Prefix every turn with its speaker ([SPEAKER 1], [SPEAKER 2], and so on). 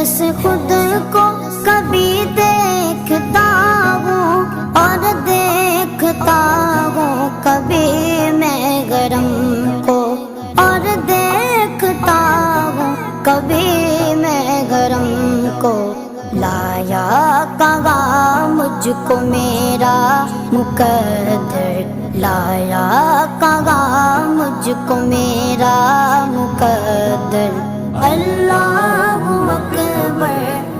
[SPEAKER 1] से खुद को कभी देखता हूँ और देखता हूँ कभी मैं गरम को, और देखता हूँ कभी मैं गरम को। लाया कहाँ मुझको मेरा मुकद्दर, लाया कहाँ मुझको मेरा मुकद्दर। अल्लाहु अकबर।